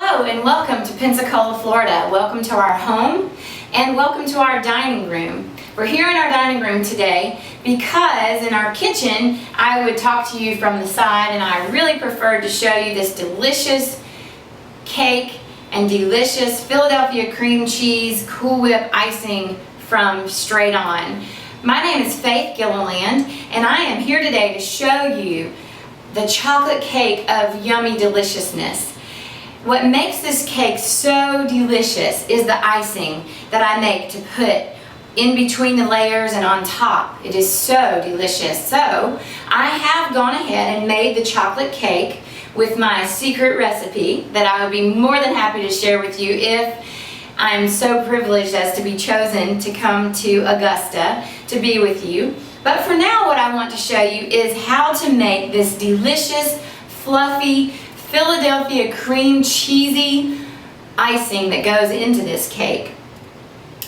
Hello and welcome to Pensacola, Florida. Welcome to our home and welcome to our dining room. We're here in our dining room today because in our kitchen I would talk to you from the side, and I really preferred to show you this delicious cake and delicious Philadelphia cream cheese Cool Whip icing from Straight On. My name is Faith Gilliland and I am here today to show you the chocolate cake of yummy deliciousness. What makes this cake so delicious is the icing that I make to put in between the layers and on top. It is so delicious. So I have gone ahead and made the chocolate cake with my secret recipe that I would be more than happy to share with you if I'm so privileged as to be chosen to come to Augusta to be with you. But for now, what I want to show you is how to make this delicious, fluffy, Philadelphia cream cheesy icing that goes into this cake.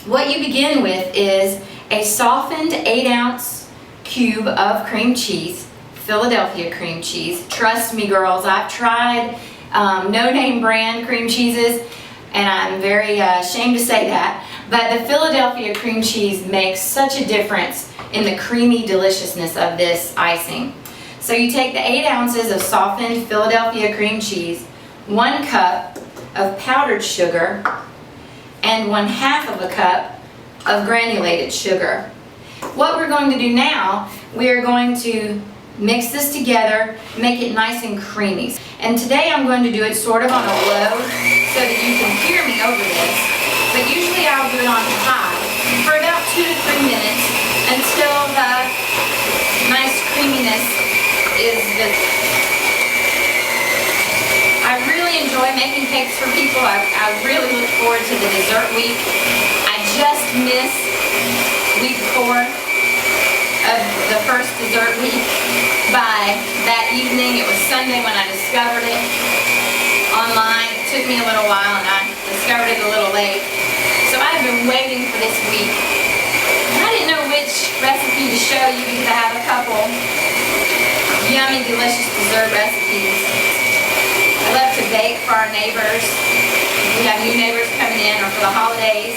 What you begin with is a softened 8-ounce cube of cream cheese, Philadelphia cream cheese. Trust me, girls, I've tried no-name brand cream cheeses, and I'm very ashamed to say that, but the Philadelphia cream cheese makes such a difference in the creamy deliciousness of this icing. So you take the 8 ounces of softened Philadelphia cream cheese, 1 cup of powdered sugar, and 1/2 of a cup of granulated sugar. What we're going to do now, we are going to mix this together, make it nice and creamy. And today I'm going to do it sort of on a low so that you can hear me over this, but usually I'll do it on high for about 2 to 3 minutes until the nice creaminess is the... I really enjoy making cakes for people. I really look forward to the dessert week. I just missed week 4 of the first dessert week by that evening. It was Sunday when I discovered it online. It took me a little while and I discovered it a little late. So I've been waiting for this week. And I didn't know which recipe to show you because I have a couple yummy, delicious dessert recipes. I love to bake for our neighbors. We have new neighbors coming in, or for the holidays.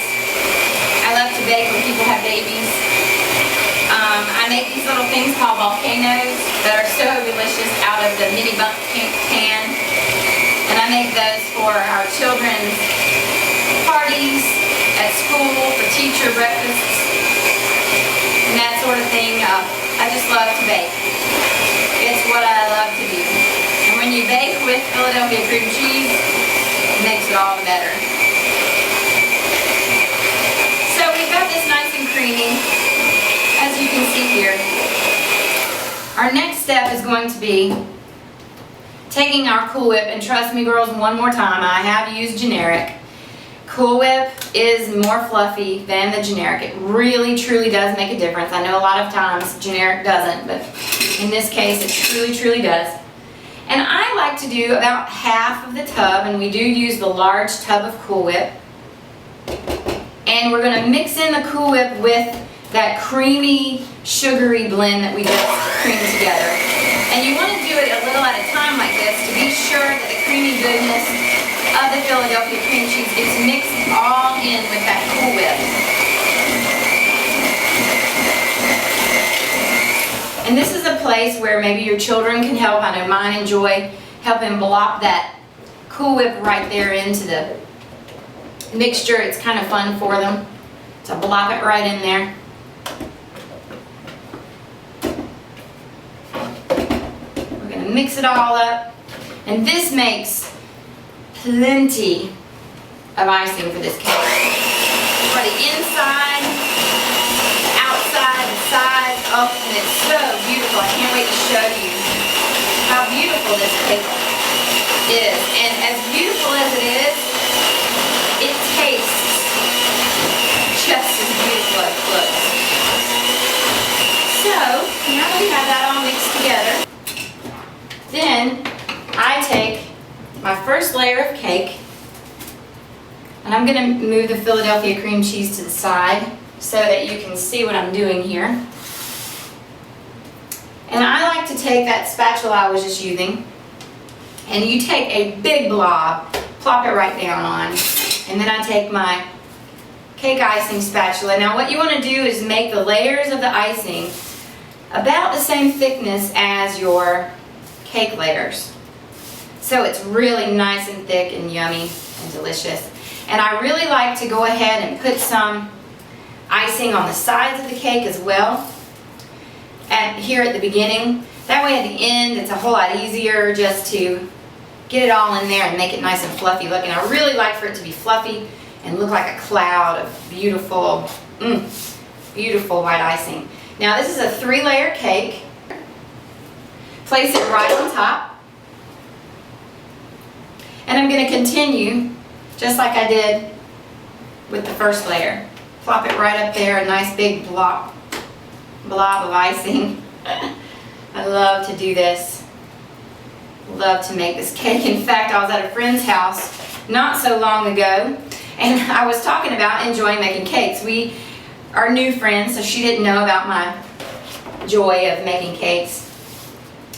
I love to bake when people have babies. I make these little things called volcanoes that are so delicious out of the mini bundt can. And I make those for our children's parties, at school, for teacher breakfasts, and that sort of thing. I just love to bake. It's what I love to do. And when you bake with Philadelphia cream cheese, it makes it all the better. So we've got this nice and creamy, as you can see here. Our next step is going to be taking our Cool Whip, and trust me girls, one more time, I have used generic. Cool Whip is more fluffy than the generic. It really, truly does make a difference. I know a lot of times generic doesn't, but in this case it truly, truly does. And I like to do about half of the tub, and we do use the large tub of Cool Whip. And we're going to mix in the Cool Whip with that creamy, sugary blend that we just creamed together. And you want to do it a little at a time like this to be sure that the creamy goodness of the Philadelphia cream cheese gets mixed all in with that Cool Whip. And this is a place where maybe your children can help. I know mine enjoy helping blop that Cool Whip right there into the mixture. It's kind of fun for them to blop it right in there. We're going to mix it all up, and this makes plenty of icing for this cake. For the inside, the outside, the sides, oh, and it's so beautiful. I can't wait to show you how beautiful this cake is. And as beautiful as it is, it tastes just as beautiful as it looks. So, now that we have that all mixed together, then I take my first layer of cake, and I'm going to move the Philadelphia cream cheese to the side so that you can see what I'm doing here. And I like to take that spatula I was just using, and you take a big blob plop it right down on. And then I take my cake icing spatula. Now what you want to do is make the layers of the icing about the same thickness as your cake layers. So it's really nice and thick and yummy and delicious. And I really like to go ahead and put some icing on the sides of the cake as well. Here at the beginning. That way at the end it's a whole lot easier just to get it all in there and make it nice and fluffy looking. I really like for it to be fluffy and look like a cloud of beautiful, beautiful white icing. Now this is a 3-layer cake. Place it right on top. And I'm going to continue just like I did with the first layer. Plop it right up there, a nice big blob of icing. I love to do this. Love to make this cake. In fact, I was at a friend's house not so long ago, and I was talking about enjoying making cakes. We are new friends, so she didn't know about my joy of making cakes.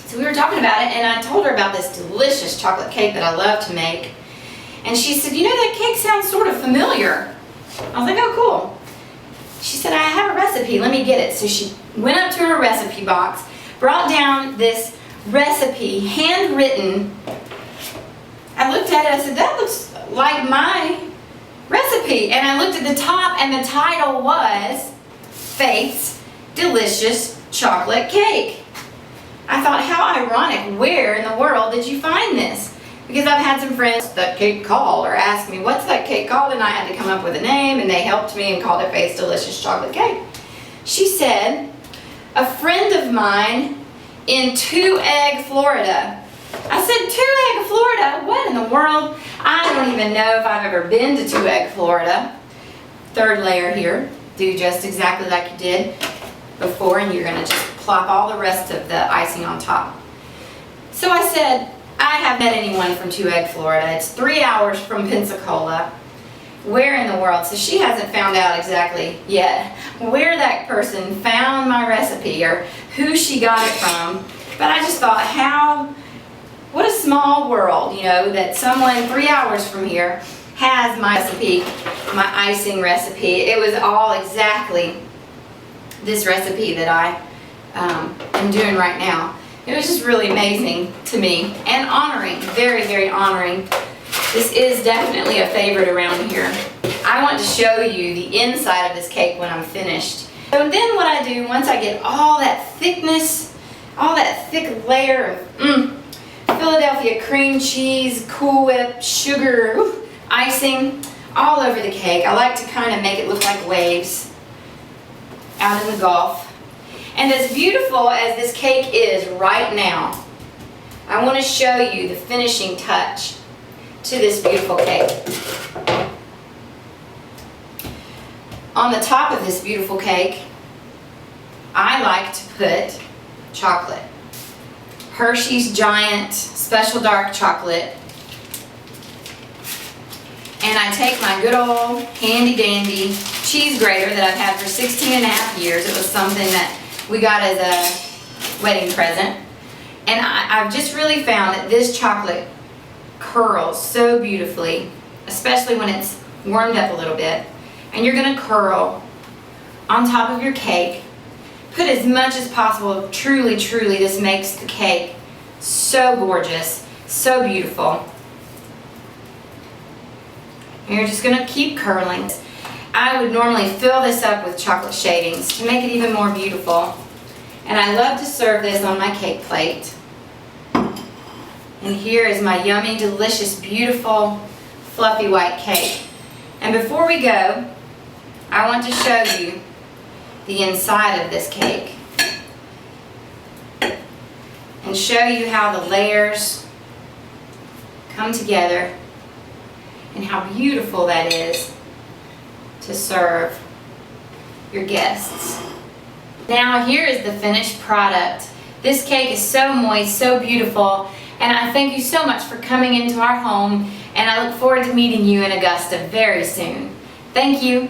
So we were talking about it, and I told her about this delicious chocolate cake that I love to make. And she said, you know, that cake sounds sort of familiar. I was like, oh, cool. She said, I have a recipe, let me get it. So she went up to her recipe box, brought down this recipe, handwritten. I looked at it, I said, that looks like my recipe. And I looked at the top, and the title was Faith's Delicious Chocolate Cake. I thought, how ironic, where in the world did you find this? Because I've had some friends that cake called or asked me, what's that cake called? And I had to come up with a name, and they helped me and called it Faith's Delicious Chocolate Cake. She said, a friend of mine in 2-Egg, Florida. I said, 2-Egg, Florida? What in the world? I don't even know if I've ever been to 2-Egg, Florida. 3rd layer here. Do just exactly like you did before, and you're going to just plop all the rest of the icing on top. So I said, I haven't met anyone from 2-Egg, Florida. It's 3 hours from Pensacola. Where in the world? So she hasn't found out exactly yet where that person found my recipe or who she got it from. But I just thought, what a small world, you know, that someone 3 hours from here has my recipe, my icing recipe. It was all exactly this recipe that I am doing right now. It was just really amazing to me and honoring, very, very honoring. This is definitely a favorite around here. I want to show you the inside of this cake when I'm finished. So then what I do, once I get all that thickness, all that thick layer of Philadelphia cream cheese, Cool Whip, sugar, icing all over the cake, I like to kind of make it look like waves out in the Gulf. And as beautiful as this cake is right now, I want to show you the finishing touch to this beautiful cake. On the top of this beautiful cake, I like to put chocolate. Hershey's Giant Special Dark Chocolate. And I take my good old handy dandy cheese grater that I've had for 16.5 years. It was something that we got as a wedding present. And I've just really found that this chocolate curls so beautifully, especially when it's warmed up a little bit. And you're going to curl on top of your cake. Put as much as possible. Truly, truly, this makes the cake so gorgeous, so beautiful. And you're just going to keep curling. I would normally fill this up with chocolate shavings to make it even more beautiful. And I love to serve this on my cake plate. And here is my yummy, delicious, beautiful, fluffy white cake. And before we go, I want to show you the inside of this cake and show you how the layers come together and how beautiful that is to serve your guests. Now here is the finished product. This cake is so moist, so beautiful, and I thank you so much for coming into our home, and I look forward to meeting you in Augusta very soon. Thank you.